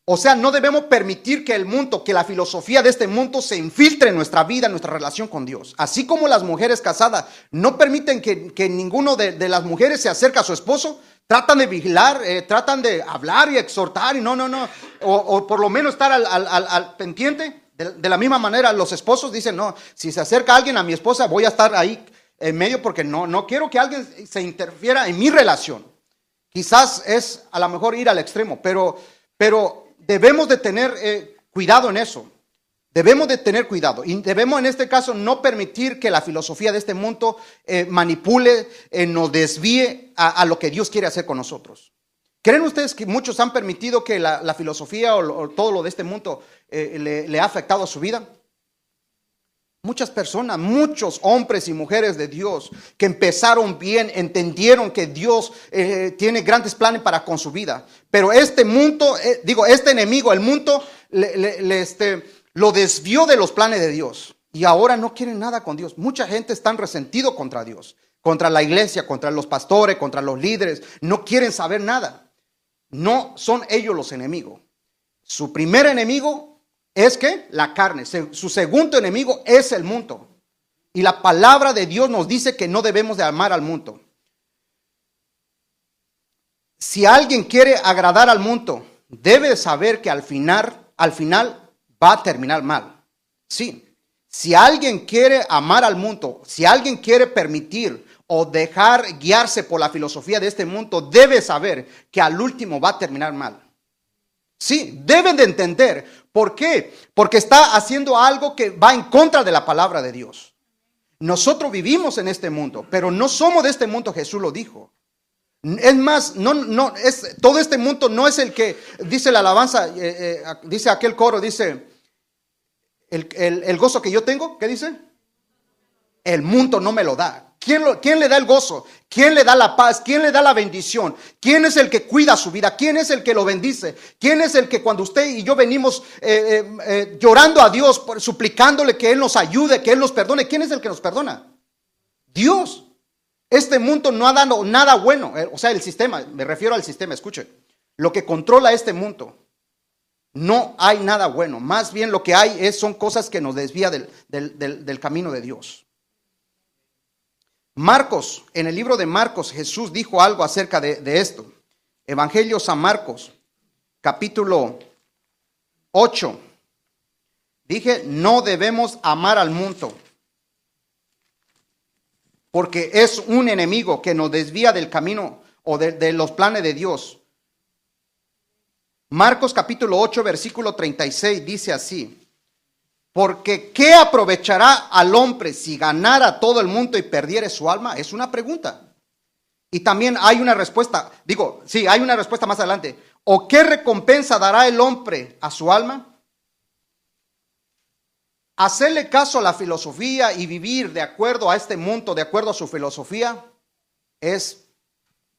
O sea, no debemos permitir que el mundo, que la filosofía de este mundo se infiltre en nuestra vida, en nuestra relación con Dios. Así como las mujeres casadas no permiten que ninguno de las mujeres se acerque a su esposo, tratan de vigilar, tratan de hablar y exhortar y no. O por lo menos estar al pendiente. De la misma manera, los esposos dicen, no, si se acerca alguien a mi esposa, voy a estar ahí en medio porque no quiero que alguien se interfiera en mi relación. Quizás es a lo mejor ir al extremo, pero debemos de tener cuidado en eso. Debemos de tener cuidado y debemos en este caso no permitir que la filosofía de este mundo manipule, nos desvíe a lo que Dios quiere hacer con nosotros. ¿Creen ustedes que muchos han permitido que la filosofía o todo lo de este mundo le ha afectado a su vida? Muchas personas, muchos hombres y mujeres de Dios que empezaron bien, entendieron que Dios tiene grandes planes para con su vida. Pero este mundo, este enemigo, el mundo, lo desvió de los planes de Dios. Y ahora no quieren nada con Dios. Mucha gente está resentido contra Dios, contra la iglesia, contra los pastores, contra los líderes. No quieren saber nada. No son ellos los enemigos. Su primer enemigo es que la carne, su segundo enemigo es el mundo. Y la palabra de Dios nos dice que no debemos de amar al mundo. Si alguien quiere agradar al mundo, debe saber que al final va a terminar mal. Sí, si alguien quiere amar al mundo, si alguien quiere permitir o dejar guiarse por la filosofía de este mundo, debe saber que al último va a terminar mal. Sí, deben de entender. ¿Por qué? Porque está haciendo algo que va en contra de la palabra de Dios. Nosotros vivimos en este mundo, pero no somos de este mundo, Jesús lo dijo. Es más, todo este mundo no es el que, dice la alabanza, dice aquel coro, dice, el gozo que yo tengo, ¿qué dice? El mundo no me lo da. ¿Quién le da el gozo? ¿Quién le da la paz? ¿Quién le da la bendición? ¿Quién es el que cuida su vida? ¿Quién es el que lo bendice? ¿Quién es el que cuando usted y yo venimos llorando a Dios, suplicándole que Él nos ayude, que Él nos perdone? ¿Quién es el que nos perdona? Dios. Este mundo no ha dado nada bueno. O sea, el sistema, me refiero al sistema, escuche. Lo que controla este mundo, no hay nada bueno. Más bien lo que hay son cosas que nos desvía del camino de Dios. Marcos, en el libro de Marcos, Jesús dijo algo acerca de esto. Evangelio San Marcos, capítulo 8. Dije, no debemos amar al mundo, porque es un enemigo que nos desvía del camino o de los planes de Dios. Marcos capítulo 8, versículo 36 dice así: porque ¿qué aprovechará al hombre si ganara todo el mundo y perdiere su alma? Es una pregunta. Y también hay una respuesta, hay una respuesta más adelante. ¿O qué recompensa dará el hombre a su alma? Hacerle caso a la filosofía y vivir de acuerdo a este mundo, de acuerdo a su filosofía, es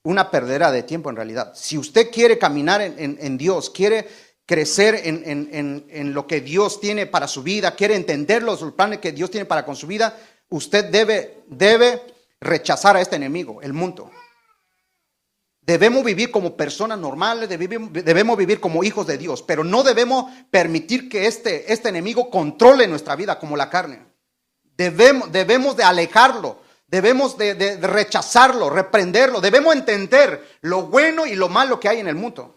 una perdera de tiempo en realidad. Si usted quiere caminar en Dios, quiere crecer en lo que Dios tiene para su vida, quiere entender los planes que Dios tiene para con su vida, usted debe rechazar a este enemigo, el mundo. Debemos vivir como personas normales, debemos vivir como hijos de Dios, pero no debemos permitir que este enemigo controle nuestra vida como la carne. Debemos de alejarlo, debemos de rechazarlo, reprenderlo, debemos entender lo bueno y lo malo que hay en el mundo.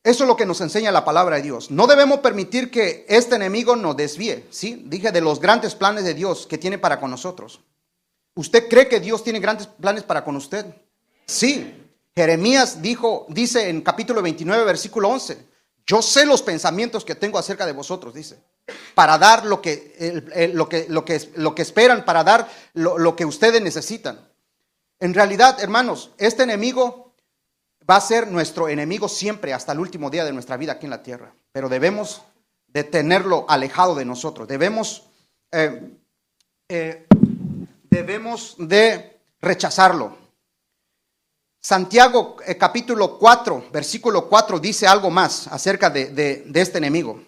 Eso es lo que nos enseña la palabra de Dios. No debemos permitir que este enemigo nos desvíe, ¿sí? Dije de los grandes planes de Dios que tiene para con nosotros. ¿Usted cree que Dios tiene grandes planes para con usted? Sí. Jeremías dice en capítulo 29, versículo 11, yo sé los pensamientos que tengo acerca de vosotros, dice, para dar lo que esperan, para dar lo que ustedes necesitan. En realidad, hermanos, este enemigo va a ser nuestro enemigo siempre hasta el último día de nuestra vida aquí en la tierra. Pero debemos de tenerlo alejado de nosotros. Debemos de rechazarlo. Santiago capítulo 4, versículo 4 dice algo más acerca de este enemigo.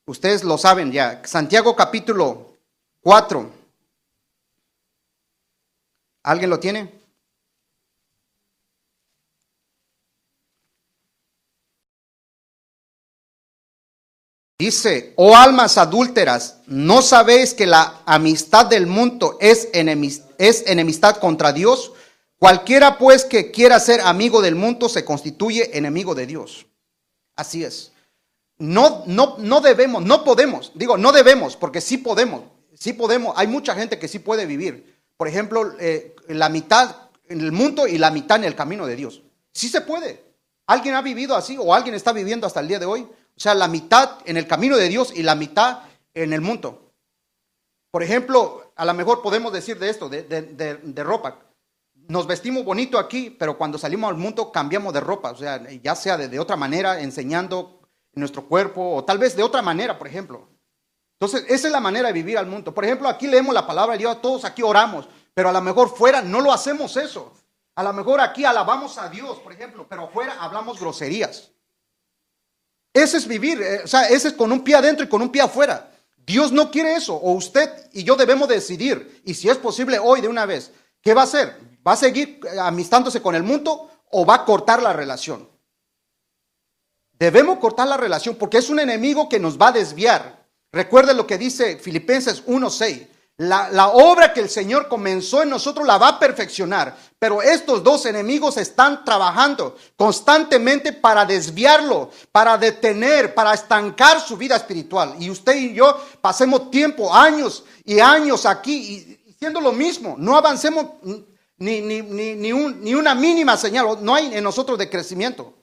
Ustedes lo saben ya. Santiago capítulo 4. ¿Alguien lo tiene? Dice, oh almas adúlteras, ¿no sabéis que la amistad del mundo es enemistad contra Dios? Cualquiera pues que quiera ser amigo del mundo se constituye enemigo de Dios. Así es. No debemos, porque sí podemos. Hay mucha gente que sí puede vivir. Por ejemplo, la mitad en el mundo y la mitad en el camino de Dios. Sí se puede. ¿Alguien ha vivido así o alguien está viviendo hasta el día de hoy? O sea, la mitad en el camino de Dios y la mitad en el mundo. Por ejemplo, a lo mejor podemos decir de esto, de ropa. Nos vestimos bonito aquí, pero cuando salimos al mundo cambiamos de ropa. O sea, ya sea de otra manera, enseñando nuestro cuerpo, o tal vez de otra manera, por ejemplo. Entonces, esa es la manera de vivir al mundo. Por ejemplo, aquí leemos la palabra de Dios, todos aquí oramos, pero a lo mejor fuera no lo hacemos eso. A lo mejor aquí alabamos a Dios, por ejemplo, pero afuera hablamos groserías. Ese es vivir, ese es con un pie adentro y con un pie afuera. Dios no quiere eso, o usted y yo debemos decidir, y si es posible hoy de una vez, ¿qué va a hacer? ¿Va a seguir amistándose con el mundo o va a cortar la relación? Debemos cortar la relación porque es un enemigo que nos va a desviar. Recuerde lo que dice Filipenses 1:6. La obra que el Señor comenzó en nosotros la va a perfeccionar, pero estos dos enemigos están trabajando constantemente para desviarlo, para detener, para estancar su vida espiritual. Y usted y yo pasemos tiempo, años y años aquí y siendo lo mismo, no avancemos ni una mínima señal, no hay en nosotros de crecimiento.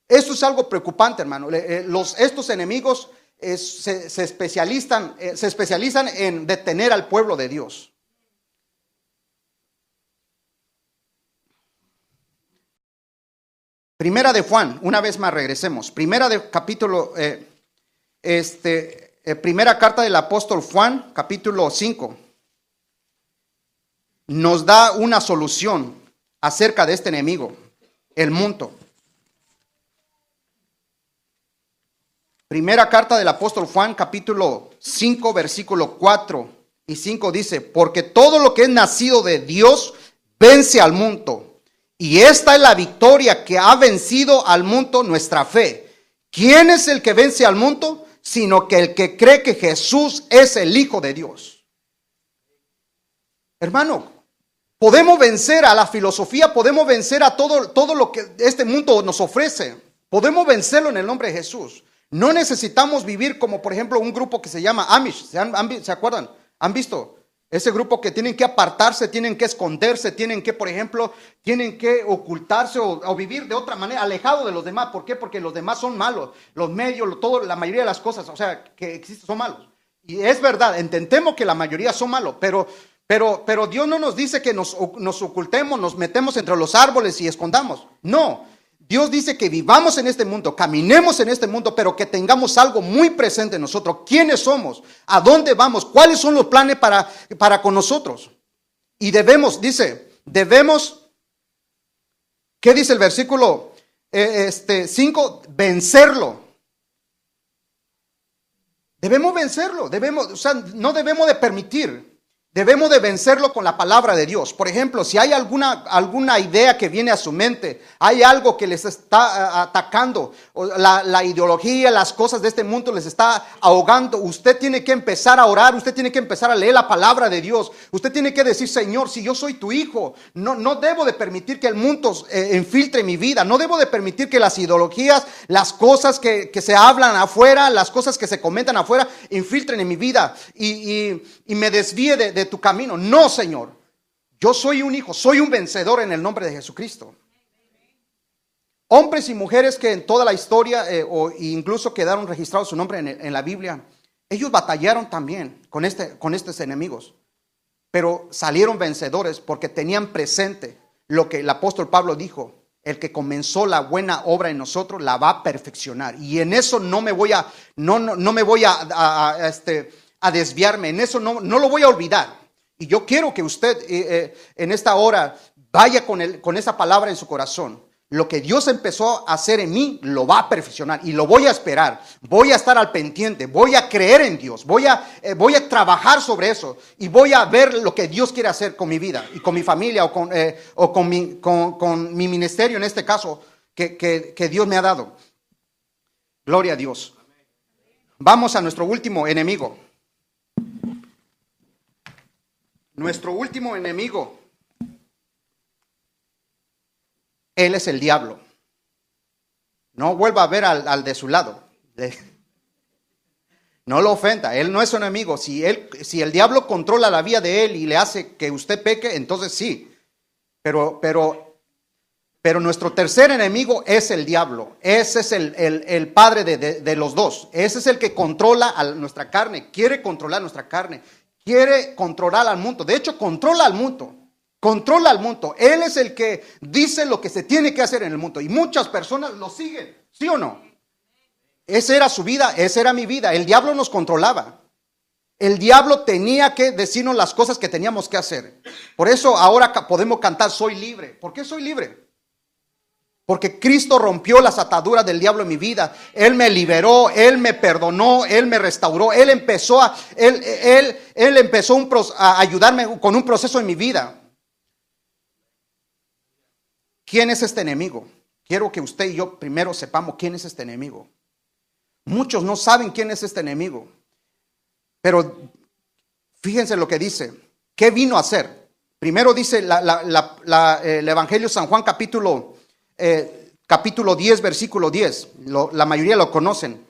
Eso es algo preocupante, hermano. Estos enemigos se especializan en detener al pueblo de Dios. Primera de Juan, una vez más regresemos. Primera de capítulo, primera carta del apóstol Juan, capítulo 5, nos da una solución acerca de este enemigo, el mundo. Primera carta del apóstol Juan, capítulo 5, versículo 4 y 5 dice, porque todo lo que es nacido de Dios vence al mundo. Y esta es la victoria que ha vencido al mundo, nuestra fe. ¿Quién es el que vence al mundo? Sino que el que cree que Jesús es el Hijo de Dios. Hermano, podemos vencer a la filosofía, podemos vencer a todo lo que este mundo nos ofrece. Podemos vencerlo en el nombre de Jesús. No necesitamos vivir como, por ejemplo, un grupo que se llama Amish. ¿Se acuerdan? ¿Han visto? Ese grupo que tienen que apartarse, tienen que esconderse, tienen que, por ejemplo, tienen que ocultarse o vivir de otra manera, alejado de los demás. ¿Por qué? Porque los demás son malos. Los medios, la mayoría de las cosas, o sea, que existen son malos. Y es verdad, entendemos que la mayoría son malos, pero Dios no nos dice que nos ocultemos, nos metemos entre los árboles y escondamos. No. Dios dice que vivamos en este mundo, caminemos en este mundo, pero que tengamos algo muy presente en nosotros. ¿Quiénes somos? ¿A dónde vamos? ¿Cuáles son los planes para con nosotros? Y debemos, ¿qué dice el versículo 5? Vencerlo. Debemos vencerlo, no debemos de permitir. Debemos de vencerlo con la palabra de Dios. Por ejemplo, si hay alguna idea que viene a su mente, hay algo que les está atacando, o la ideología, las cosas de este mundo les está ahogando, usted tiene que empezar a orar, usted tiene que empezar a leer la palabra de Dios. Usted tiene que decir, Señor, si yo soy tu hijo, no debo de permitir que el mundo infiltre mi vida, no debo de permitir que las ideologías, las cosas que se hablan afuera, las cosas que se comentan afuera, infiltren en mi vida y me desvíe de tu camino. No, Señor, yo soy un hijo, soy un vencedor en el nombre de Jesucristo. Hombres y mujeres que en toda la historia o incluso quedaron registrados su nombre en la Biblia, ellos batallaron también con estos enemigos, pero salieron vencedores porque tenían presente lo que el apóstol Pablo dijo: el que comenzó la buena obra en nosotros la va a perfeccionar. Y en eso no me voy a desviarme, en eso no lo voy a olvidar. Y yo quiero que usted en esta hora vaya con esa palabra en su corazón. Lo que Dios empezó a hacer en mí lo va a perfeccionar y lo voy a esperar. Voy a estar al pendiente, voy a creer en Dios, voy a trabajar sobre eso y voy a ver lo que Dios quiere hacer con mi vida y con mi familia o con mi ministerio, en este caso que Dios me ha dado. Gloria a Dios. Vamos a nuestro último enemigo. Nuestro último enemigo, él es el diablo. No vuelva a ver al de su lado. No lo ofenda, él no es un enemigo. Si el diablo controla la vida de él y le hace que usted peque, entonces sí. Pero nuestro tercer enemigo es el diablo. Ese es el padre de los dos. Ese es el que controla a nuestra carne, quiere controlar nuestra carne. Quiere controlar al mundo. De hecho, controla al mundo. Controla al mundo. Él es el que dice lo que se tiene que hacer en el mundo. Y muchas personas lo siguen. ¿Sí o no? Esa era su vida. Esa era mi vida. El diablo nos controlaba. El diablo tenía que decirnos las cosas que teníamos que hacer. Por eso ahora podemos cantar soy libre. ¿Por qué soy libre? Porque Cristo rompió las ataduras del diablo en mi vida. Él me liberó, Él me perdonó, Él me restauró. Él empezó a ayudarme con un proceso en mi vida. ¿Quién es este enemigo? Quiero que usted y yo primero sepamos quién es este enemigo. Muchos no saben quién es este enemigo. Pero fíjense lo que dice. ¿Qué vino a hacer? Primero dice el Evangelio de San Juan capítulo 10, versículo 10. La mayoría lo conocen.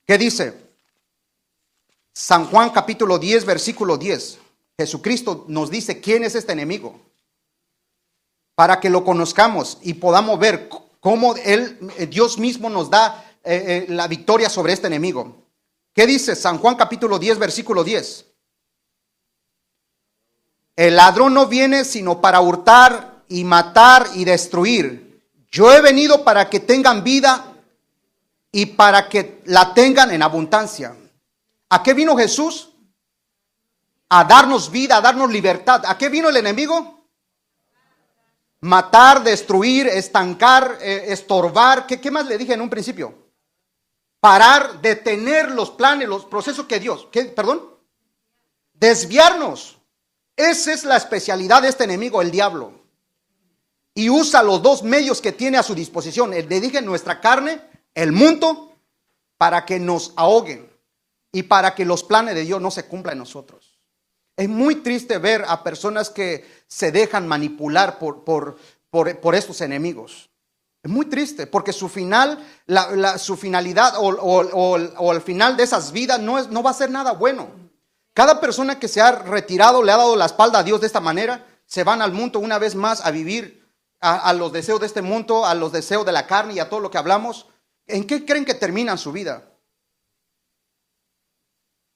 ¿Qué dice? San Juan capítulo 10, versículo 10. Jesucristo nos dice quién es este enemigo, para que lo conozcamos y podamos ver cómo Dios mismo nos da la victoria sobre este enemigo. ¿Qué dice San Juan capítulo 10, versículo 10? El ladrón no viene sino para hurtar y matar y destruir. Yo he venido para que tengan vida y para que la tengan en abundancia. ¿A qué vino Jesús? A darnos vida, a darnos libertad. ¿A qué vino el enemigo? Matar, destruir, estancar, estorbar. ¿Qué más le dije en un principio? Parar, detener los planes, los procesos que Dios, perdón, desviarnos. Esa es la especialidad de este enemigo, el diablo. Y usa los dos medios que tiene a su disposición. Le dije nuestra carne, el mundo, para que nos ahoguen y para que los planes de Dios no se cumplan en nosotros. Es muy triste ver a personas que se dejan manipular por estos enemigos. Es muy triste porque su final, su finalidad o el final de esas vidas no va a ser nada bueno. Cada persona que se ha retirado, le ha dado la espalda a Dios de esta manera, se van al mundo una vez más a vivir a los deseos de este mundo, a los deseos de la carne y a todo lo que hablamos. ¿En qué creen que terminan su vida?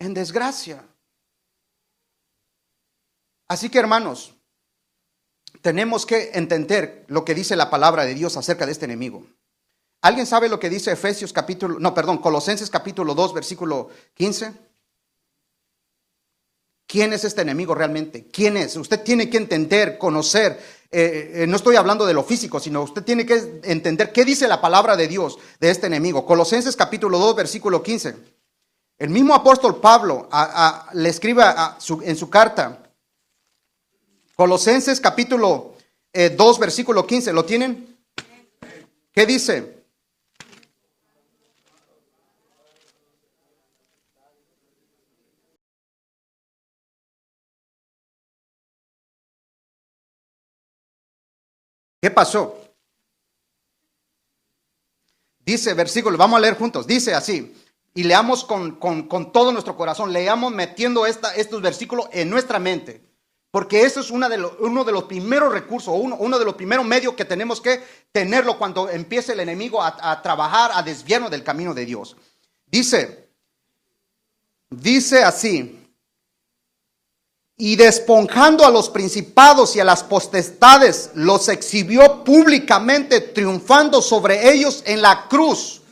En desgracia. Así que, hermanos, tenemos que entender lo que dice la palabra de Dios acerca de este enemigo. ¿Alguien sabe lo que dice Colosenses capítulo 2, versículo 15? ¿Quién es este enemigo realmente? ¿Quién es? Usted tiene que entender, conocer. No estoy hablando de lo físico, sino usted tiene que entender qué dice la palabra de Dios de este enemigo. Colosenses capítulo 2, versículo 15. El mismo apóstol Pablo le escribe en su carta. Colosenses capítulo 2, versículo 15. ¿Lo tienen? ¿Qué dice? ¿Qué pasó? Dice versículo, vamos a leer juntos. Dice así, y leamos con todo nuestro corazón. Leamos metiendo estos versículos en nuestra mente. Porque eso es uno de los primeros recursos, uno de los primeros medios que tenemos que tenerlo cuando empiece el enemigo a trabajar, a desviarnos del camino de Dios. Dice así, y despojando a los principados y a las potestades, los exhibió públicamente, triunfando sobre ellos en la cruz.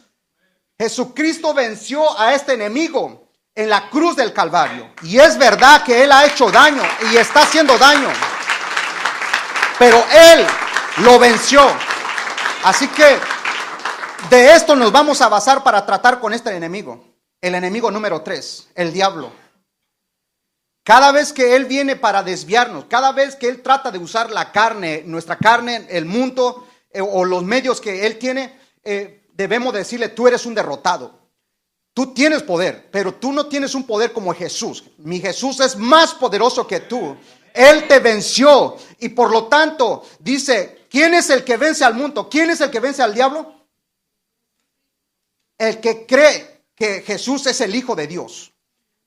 Jesucristo venció a este enemigo en la cruz del Calvario. Y es verdad que Él ha hecho daño y está haciendo daño, pero Él lo venció. Así que de esto nos vamos a basar para tratar con este enemigo. El enemigo número 3, el diablo. Cada vez que Él viene para desviarnos, cada vez que Él trata de usar la carne, nuestra carne, el mundo o los medios que Él tiene, debemos decirle: tú eres un derrotado. Tú tienes poder, pero tú no tienes un poder como Jesús. Mi Jesús es más poderoso que tú. Él te venció y por lo tanto dice: ¿quién es el que vence al mundo? ¿Quién es el que vence al diablo? El que cree que Jesús es el Hijo de Dios.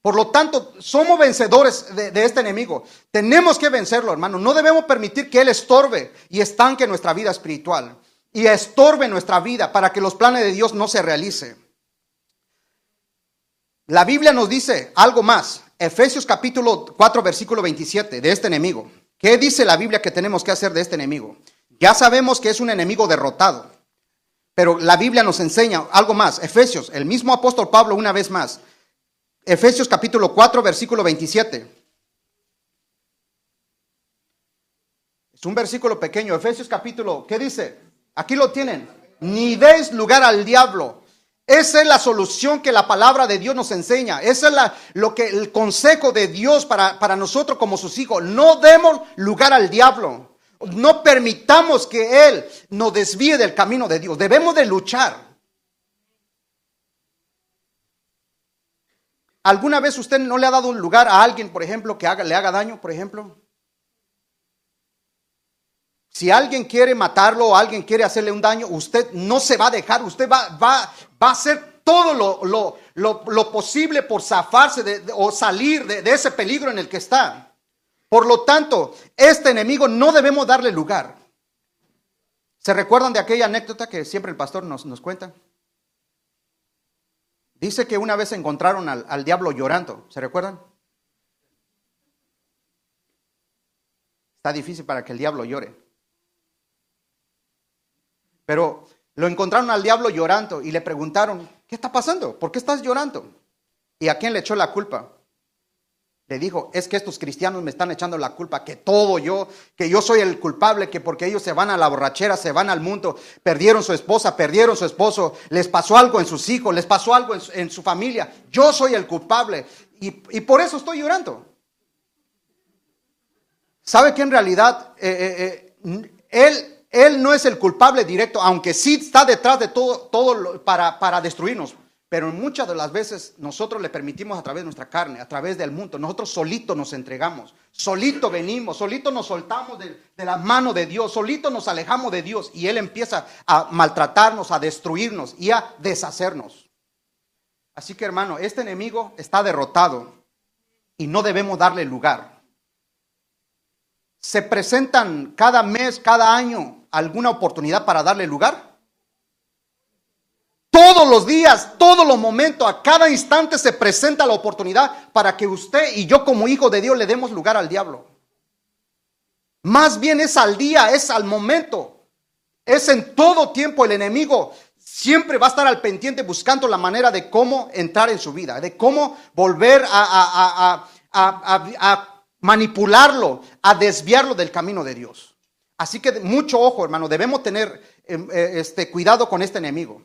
Por lo tanto, somos vencedores de este enemigo. Tenemos que vencerlo, hermano. No debemos permitir que Él estorbe y estanque nuestra vida espiritual y estorbe nuestra vida para que los planes de Dios no se realicen. La Biblia nos dice algo más. Efesios capítulo 4, versículo 27 de este enemigo. ¿Qué dice la Biblia que tenemos que hacer de este enemigo? Ya sabemos que es un enemigo derrotado, pero la Biblia nos enseña algo más. Efesios, el mismo apóstol Pablo una vez más. Efesios capítulo 4, versículo 27. Es un versículo pequeño. Efesios capítulo, ¿qué dice? Aquí lo tienen. Ni deis lugar al diablo. Esa es la solución que la palabra de Dios nos enseña. Esa es el consejo de Dios para nosotros como sus hijos. No demos lugar al diablo. No permitamos que Él nos desvíe del camino de Dios. Debemos de luchar. ¿Alguna vez usted no le ha dado un lugar a alguien, por ejemplo, que le haga daño, por ejemplo? Si alguien quiere matarlo o alguien quiere hacerle un daño, usted no se va a dejar. Usted va a hacer todo lo posible por zafarse o salir de ese peligro en el que está. Por lo tanto, este enemigo no debemos darle lugar. ¿Se recuerdan de aquella anécdota que siempre el pastor nos cuenta? Dice que una vez encontraron al diablo llorando. ¿Se recuerdan? Está difícil para que el diablo llore. Pero lo encontraron al diablo llorando y le preguntaron: ¿qué está pasando? ¿Por qué estás llorando? ¿Y a quién le echó la culpa? Le dijo, es que estos cristianos me están echando la culpa, que yo soy el culpable, que porque ellos se van a la borrachera, se van al mundo, perdieron su esposa, perdieron su esposo, les pasó algo en sus hijos, les pasó algo en su familia. Yo soy el culpable y por eso estoy llorando. ¿Sabe que en realidad él no es el culpable directo, aunque sí está detrás de todo para destruirnos? Pero muchas de las veces nosotros le permitimos a través de nuestra carne, a través del mundo, nosotros solitos nos entregamos, solito venimos, solito nos soltamos de la mano de Dios, solito nos alejamos de Dios y Él empieza a maltratarnos, a destruirnos y a deshacernos. Así que hermano, este enemigo está derrotado y no debemos darle lugar. ¿Se presentan cada mes, cada año alguna oportunidad para darle lugar? Todos los días, todos los momentos, a cada instante se presenta la oportunidad para que usted y yo como hijo de Dios le demos lugar al diablo. Más bien es al día, es al momento, es en todo tiempo. El enemigo siempre va a estar al pendiente buscando la manera de cómo entrar en su vida, de cómo volver a manipularlo, a desviarlo del camino de Dios. Así que mucho ojo, hermano, debemos tener cuidado con este enemigo.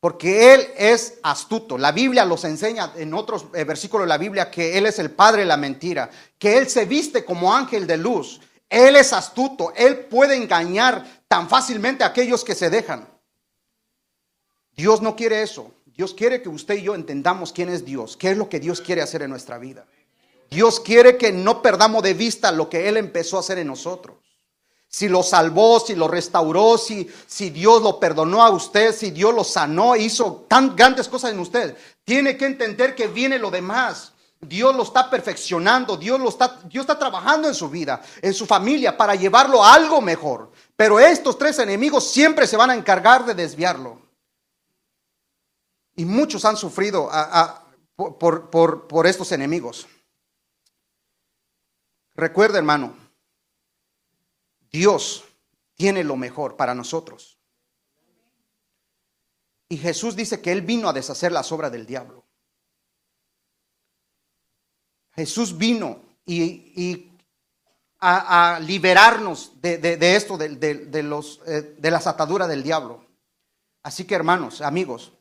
Porque él es astuto. La Biblia los enseña en otros versículos de la Biblia que él es el padre de la mentira, que él se viste como ángel de luz. Él es astuto, él puede engañar tan fácilmente a aquellos que se dejan. Dios no quiere eso. Dios quiere que usted y yo entendamos quién es Dios, qué es lo que Dios quiere hacer en nuestra vida. Dios quiere que no perdamos de vista lo que él empezó a hacer en nosotros. Si lo salvó, si lo restauró, si Dios lo perdonó a usted, si Dios lo sanó e hizo tan grandes cosas en usted, tiene que entender que viene lo demás. Dios lo está perfeccionando, Dios está trabajando en su vida, en su familia, para llevarlo a algo mejor. Pero estos tres enemigos siempre se van a encargar de desviarlo. Y muchos han sufrido por estos enemigos. Recuerda, hermano, Dios tiene lo mejor para nosotros. Y Jesús dice que Él vino a deshacer las obras del diablo. Jesús vino y a liberarnos de esto, de las ataduras del diablo. Así que hermanos, amigos,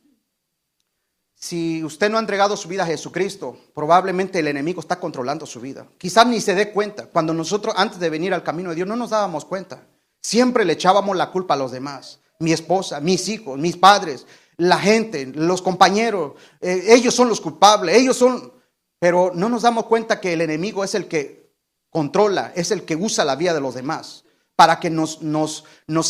si usted no ha entregado su vida a Jesucristo, probablemente el enemigo está controlando su vida. Quizás ni se dé cuenta. Cuando nosotros antes de venir al camino de Dios no nos dábamos cuenta. Siempre le echábamos la culpa a los demás. Mi esposa, mis hijos, mis padres, la gente, los compañeros. Ellos son los culpables, pero no nos damos cuenta que el enemigo es el que controla, es el que usa la vida de los demás para que nos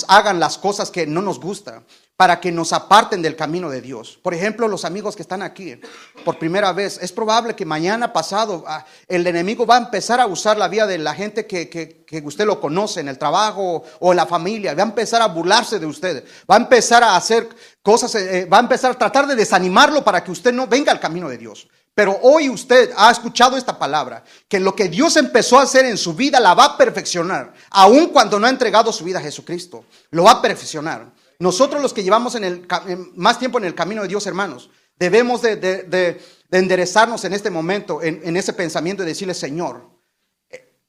hagan las cosas que no nos gustan, para que nos aparten del camino de Dios. Por ejemplo, los amigos que están aquí por primera vez, es probable que mañana pasado el enemigo va a empezar a usar la vida de la gente que usted lo conoce en el trabajo o en la familia, va a empezar a burlarse de usted, va a empezar a hacer cosas, va a empezar a tratar de desanimarlo para que usted no venga al camino de Dios. Pero hoy usted ha escuchado esta palabra, que lo que Dios empezó a hacer en su vida la va a perfeccionar, aun cuando no ha entregado su vida a Jesucristo, lo va a perfeccionar. Nosotros los que llevamos más tiempo en el camino de Dios, hermanos, debemos de enderezarnos en este momento, en ese pensamiento y decirle: Señor,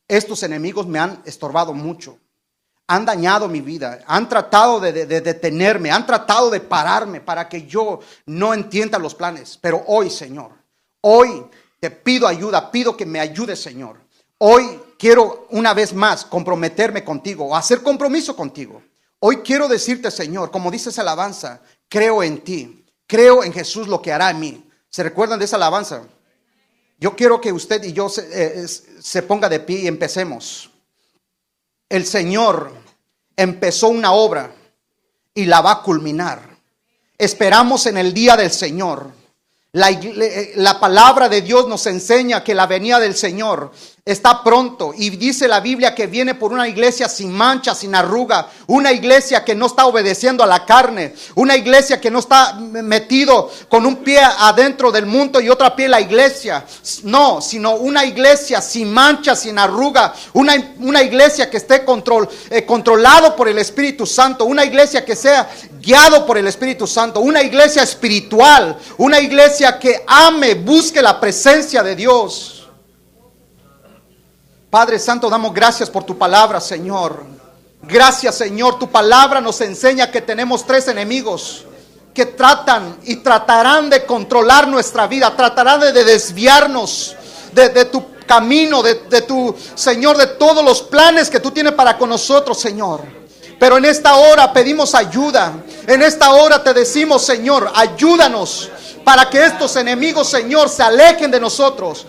estos enemigos me han estorbado mucho, han dañado mi vida, han tratado de detenerme, han tratado de pararme para que yo no entienda los planes. Pero hoy, Señor, hoy te pido ayuda, pido que me ayudes, Señor. Hoy quiero una vez más comprometerme contigo, o hacer compromiso contigo. Hoy quiero decirte, Señor, como dice esa alabanza, creo en ti, creo en Jesús lo que hará en mí. ¿Se recuerdan de esa alabanza? Yo quiero que usted y yo se ponga de pie y empecemos. El Señor empezó una obra y la va a culminar. Esperamos en el día del Señor. La palabra de Dios nos enseña que la venida del Señor está pronto, y dice la Biblia que viene por una iglesia sin mancha, sin arruga, una iglesia que no está obedeciendo a la carne, una iglesia que no está metido con un pie adentro del mundo y otro pie en la iglesia, no, sino una iglesia sin mancha, sin arruga, una iglesia que esté controlado por el Espíritu Santo, una iglesia que sea guiado por el Espíritu Santo, una iglesia espiritual, una iglesia que ame, busque la presencia de Dios. Padre Santo, damos gracias por tu palabra, Señor. Gracias, Señor. Tu palabra nos enseña que tenemos 3 enemigos que tratan y tratarán de controlar nuestra vida, tratarán de desviarnos de tu camino, de tu, Señor, de todos los planes que tú tienes para con nosotros, Señor. Pero en esta hora pedimos ayuda. En esta hora te decimos, Señor, ayúdanos para que estos enemigos, Señor, se alejen de nosotros.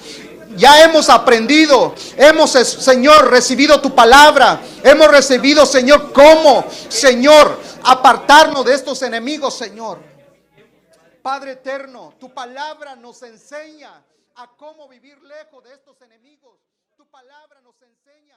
Ya hemos aprendido, hemos, Señor, recibido tu palabra, hemos recibido, Señor, cómo, Señor, apartarnos de estos enemigos, Señor. Padre eterno, tu palabra nos enseña a cómo vivir lejos de estos enemigos. Tu palabra nos enseña